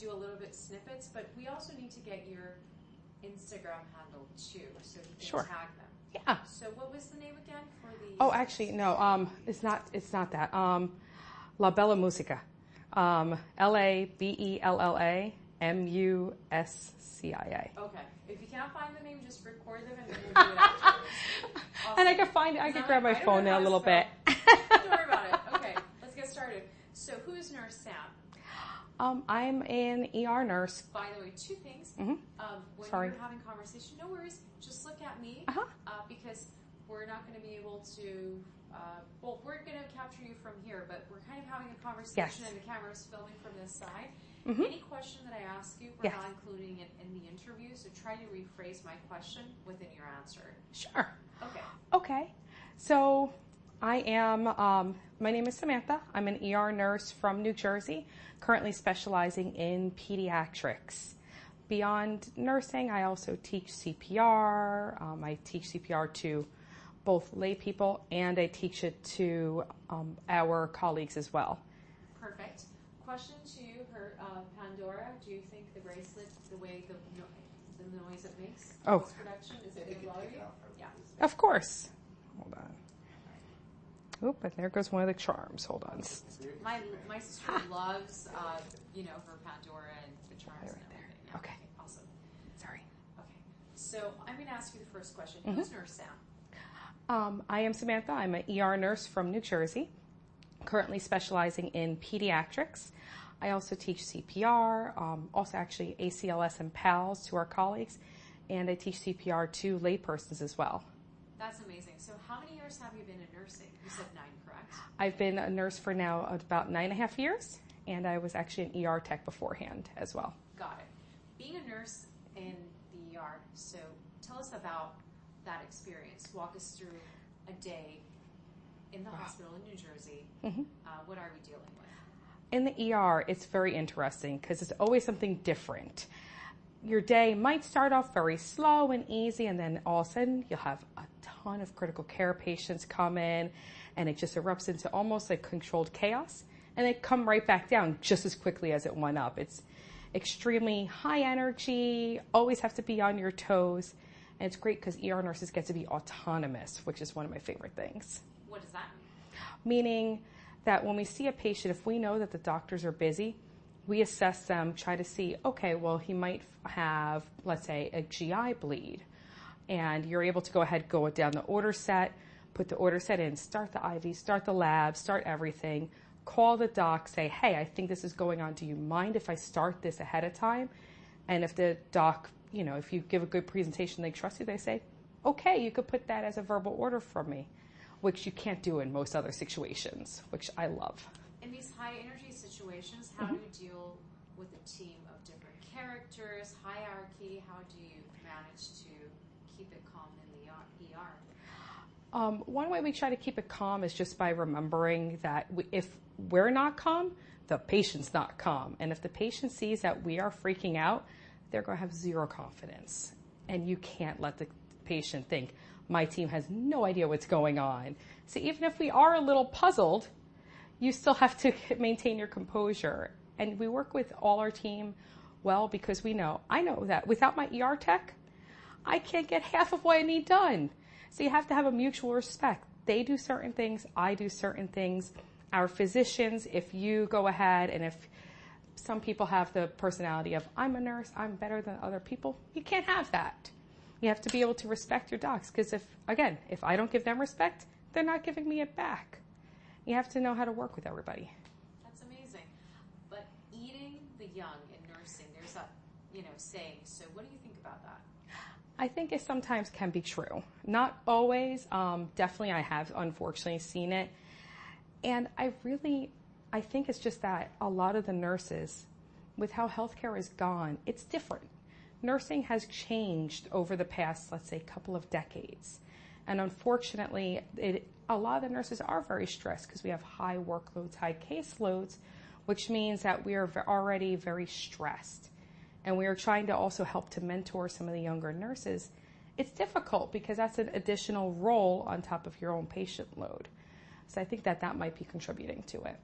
do a little bit snippets, but we also need to get your Instagram handle too, so you can Sure. tag them. Yeah. So what was the name again for the? Oh, actually, no. It's not that. La Bella Musica. LABELLAMUSCIA. Okay. If you can't find the name, just record them and then we'll do it afterwards. Awesome. And I can find it. I can grab my phone in a little bit. Don't worry about it. Okay, let's get started. So who's Nurse Sam? I'm an ER nurse. By the way, two things. Mm-hmm. When Sorry. you're having conversation, no worries. Just look at me because we're not going to be able to. Well, we're going to capture you from here, but we're kind of having a conversation, and the camera's filming from this side. Mm-hmm. Any question that I ask you, we're not including it in the interview, so try to rephrase my question within your answer. Sure. Okay. So I am, my name is Samantha. I'm an ER nurse from New Jersey, currently specializing in pediatrics. Beyond nursing, I also teach CPR. I teach CPR to both lay people, and I teach it to our colleagues as well. Perfect. Question to you, Pandora. Do you think the bracelet, the way the noise it makes, its production, is it going to bother you? Yeah. Of course. Hold on. Oop, and there goes one of the charms. Hold on. My sister loves, her Pandora and the charms and everything. Yeah. Okay. Awesome. Sorry. Okay. So I'm going to ask you the first question. Who's Nurse Sam? I am Samantha. I'm an ER nurse from New Jersey, currently specializing in pediatrics. I also teach CPR, also actually ACLS and PALS to our colleagues, and I teach CPR to laypersons as well. That's amazing. So how many years have you been in nursing? You said 9, correct? I've been a nurse for now about 9.5 years, and I was actually an ER tech beforehand as well. Got it. Being a nurse in the ER, so tell us about that experience. Walk us through a day in the hospital in New Jersey. Mm-hmm. What are we dealing with? In the ER, it's very interesting because it's always something different. Your day might start off very slow and easy, and then all of a sudden you'll have a ton of critical care patients come in, and it just erupts into almost like controlled chaos, and they come right back down just as quickly as it went up. It's extremely high energy, always have to be on your toes. And it's great because ER nurses get to be autonomous, which is one of my favorite things. What does that mean? Meaning that when we see a patient, if we know that the doctors are busy, we assess them, try to see, okay, well, he might have, let's say, a GI bleed. And you're able to go ahead, go down the order set, put the order set in, start the IV, start the lab, start everything, call the doc, say, hey, I think this is going on. Do you mind if I start this ahead of time? And if the doc, if you give a good presentation, they trust you, they say, okay, you could put that as a verbal order from me, which you can't do in most other situations, which I love. In these high energy situations, how do you deal with a team of different characters, hierarchy? How do you manage to keep it calm in the ER? One way we try to keep it calm is just by remembering that if we're not calm, the patient's not calm. And if the patient sees that we are freaking out, they're going to have zero confidence. And you can't let the patient think, my team has no idea what's going on. So even if we are a little puzzled, you still have to maintain your composure. And we work with all our team well because I know that without my ER tech, I can't get half of what I need done. So you have to have a mutual respect. They do certain things, I do certain things. Our physicians, if you go ahead and if some people have the personality of, I'm a nurse, I'm better than other people, you can't have that. You have to be able to respect your docs because if I don't give them respect, they're not giving me it back. You have to know how to work with everybody. That's amazing. But eating the young in nursing, there's that, saying. So what do you think about that? I think it sometimes can be true. Not always. Definitely I have unfortunately seen it. And I think it's just that a lot of the nurses, with how healthcare is gone, it's different. Nursing has changed over the past, let's say, couple of decades. And unfortunately, a lot of the nurses are very stressed because we have high workloads, high caseloads, which means that we are already very stressed. And we are trying to also help to mentor some of the younger nurses. It's difficult because that's an additional role on top of your own patient load. So I think that might be contributing to it.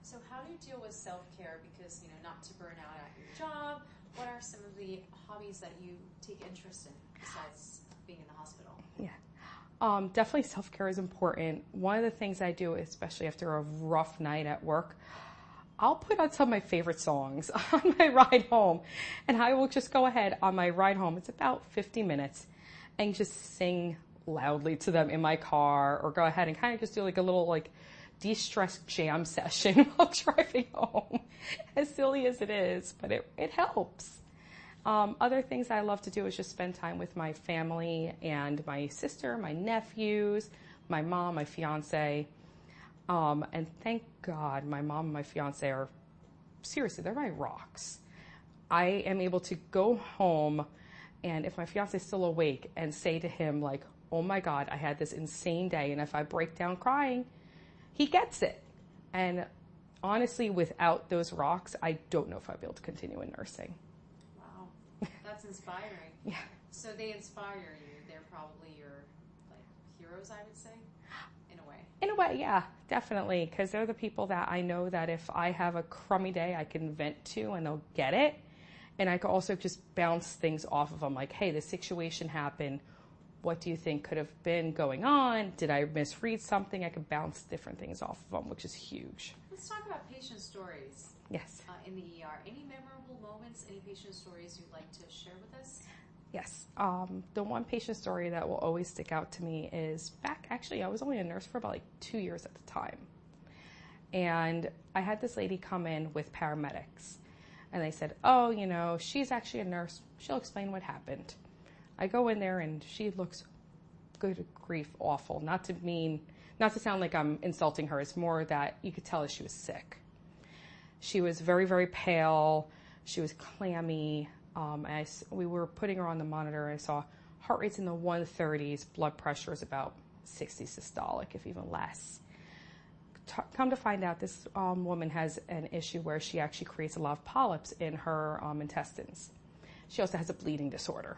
So how do you deal with self-care? Because, not to burn out at your job? What are some of the hobbies that you take interest in besides being in the hospital? Yeah. Definitely self-care is important. One of the things I do, especially after a rough night at work, I'll put on some of my favorite songs on my ride home, and I will just go ahead on my ride home. It's about 50 minutes, and just sing loudly to them in my car, or go ahead and kind of just do like a little like de-stress jam session while driving home. As silly as it is, but it helps. Other things I love to do is just spend time with my family and my sister, my nephews, my mom, my fiance. And thank God my mom and my fiance are, seriously, they're my rocks. I am able to go home, and if my fiance is still awake, and say to him like, oh my God, I had this insane day, and if I break down crying, he gets it. And honestly, without those rocks, I don't know if I'd be able to continue in nursing. Wow, that's inspiring. Yeah. So they inspire you. They're probably your heroes, I would say. In a way, yeah, definitely, because they're the people that I know that if I have a crummy day, I can vent to and they'll get it. And I can also just bounce things off of them like, hey, this situation happened. What do you think could have been going on? Did I misread something? I could bounce different things off of them, which is huge. Let's talk about patient stories. Yes. In the ER. Any memorable moments, any patient stories you'd like to share with us? Yes. The one patient story that will always stick out to me is actually, I was only a nurse for about 2 years at the time. And I had this lady come in with paramedics. And they said, oh, she's actually a nurse. She'll explain what happened. I go in there and she looks, good grief, awful. Not to sound like I'm insulting her. It's more that you could tell that she was sick. She was very, very pale. She was clammy. We were putting her on the monitor, and I saw heart rate's in the 130s, blood pressure is about 60 systolic, if even less. Come to find out, this woman has an issue where she actually creates a lot of polyps in her intestines. She also has a bleeding disorder.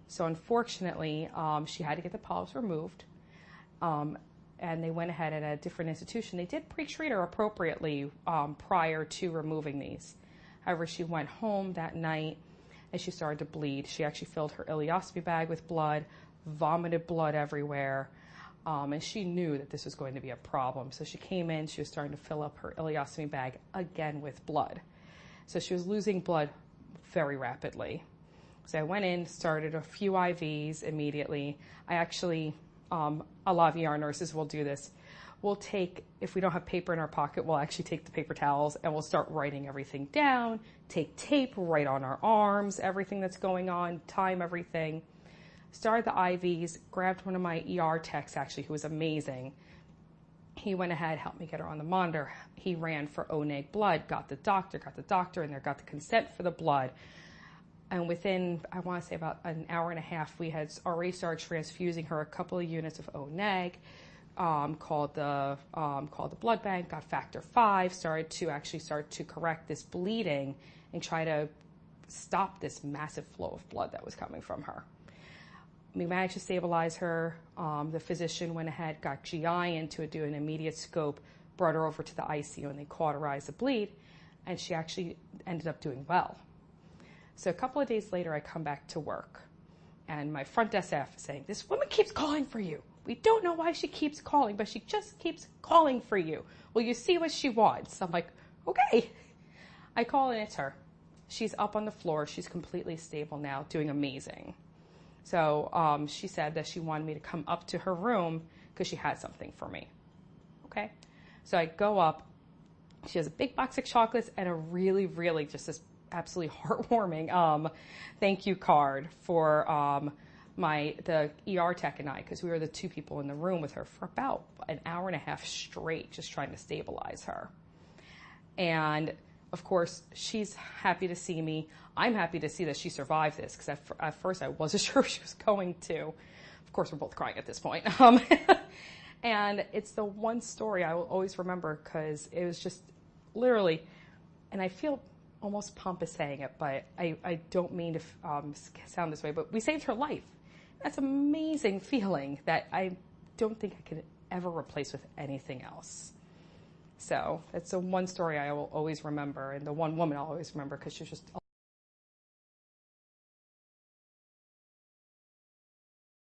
So unfortunately, she had to get the polyps removed, and they went ahead at a different institution. They did pre-treat her appropriately prior to removing these. However, she went home that night, and she started to bleed. She actually filled her ileostomy bag with blood, vomited blood everywhere, and she knew that this was going to be a problem. So she came in, she was starting to fill up her ileostomy bag again with blood. So she was losing blood very rapidly. So I went in, started a few IVs immediately. I actually, a lot of ER nurses will do this. We'll take, if we don't have paper in our pocket, we'll actually take the paper towels and we'll start writing everything down, take tape, write on our arms, everything that's going on, time everything. Started the IVs, grabbed one of my ER techs actually, who was amazing. He went ahead, helped me get her on the monitor. He ran for O-neg blood, got the doctor in there, got the consent for the blood. And within, I want to say about an hour and a half, we had already started transfusing her a couple of units of O-neg. Called the blood bank, got factor 5, started to correct this bleeding and try to stop this massive flow of blood that was coming from her. We managed to stabilize her. The physician went ahead, got GI in to do an immediate scope, brought her over to the ICU, and they cauterized the bleed, and she actually ended up doing well. So a couple of days later, I come back to work, and my front desk staff is saying, this woman keeps calling for you. We don't know why she keeps calling, but she just keeps calling for you. Will you see what she wants? I'm like, okay. I call and it's her. She's up on the floor. She's completely stable now, doing amazing. So she said that she wanted me to come up to her room because she had something for me. Okay. So I go up. She has a big box of chocolates and a really, really just this absolutely heartwarming thank you card for the ER tech and I, because we were the two people in the room with her for about an hour and a half straight, just trying to stabilize her. And of course, she's happy to see me. I'm happy to see that she survived this, because at first I wasn't sure if she was going to. Of course, we're both crying at this point. And it's the one story I will always remember, because it was just literally, and I feel almost pompous saying it, but I don't mean to sound this way, but we saved her life. That's an amazing feeling that I don't think I could ever replace with anything else. So that's the one story I will always remember, and the one woman I'll always remember, because she was just